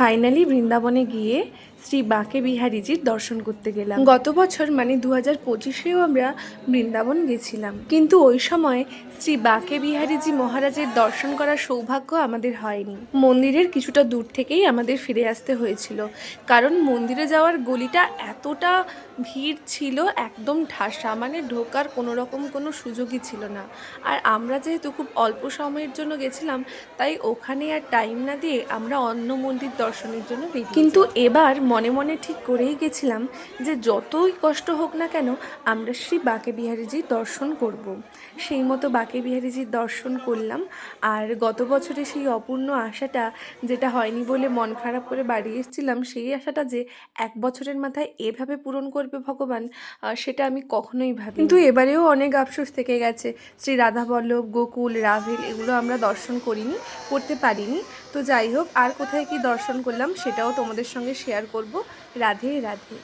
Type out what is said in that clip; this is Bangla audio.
ফাইনালি বৃন্দাবনে গিয়ে শ্রী বাঁকে বিহারীজির দর্শন করতে গেলাম। গত বছর মানে 2025-এও আমরা বৃন্দাবন গেছিলাম, কিন্তু ওই সময় শ্রী বাঁকে বিহারীজি মহারাজের দর্শন করার সৌভাগ্য আমাদের হয়নি। মন্দিরের কিছুটা দূর থেকেই আমাদের ফিরে আসতে হয়েছিল, কারণ মন্দিরে যাওয়ার গলিটা এতটা ভিড় ছিল, একদম ঠাসা, মানে ঢোকার কোনো রকম কোনো সুযোগই ছিল না। আর আমরা যেহেতু খুব অল্প সময়ের জন্য গেছিলাম, তাই ওখানে আর টাইম না দিয়ে আমরা অন্য মন্দির দর্শনের জন্য বেরিয়ে। কিন্তু এবার মনে মনে ঠিক করেই গেছিলাম যে যতই কষ্ট হোক না কেন আমরা শ্রী বাঁকে বিহারীজির দর্শন করব। সেই মতো বাঁকে বিহারীজির দর্শন করলাম। আর গত বছরে সেই অপূর্ণ আশাটা, যেটা হয়নি বলে মন খারাপ করে বাড়ি এসেছিলাম, সেই আশাটা যে 1 বছরের মাথায় এভাবে পূরণ করবে ভগবান, সেটা আমি কখনোই ভাবি। কিন্তু এবারেও অনেক আফসোস থেকে গেছে। শ্রী রাধাবল্লভ, গোকুল, রাভেল এগুলো আমরা দর্শন করতে পারিনি। তো যাই হোক, আর কোথায় কি দর্শন করলাম সেটাও তোমাদের সঙ্গে শেয়ার করব। রাধে রাধে।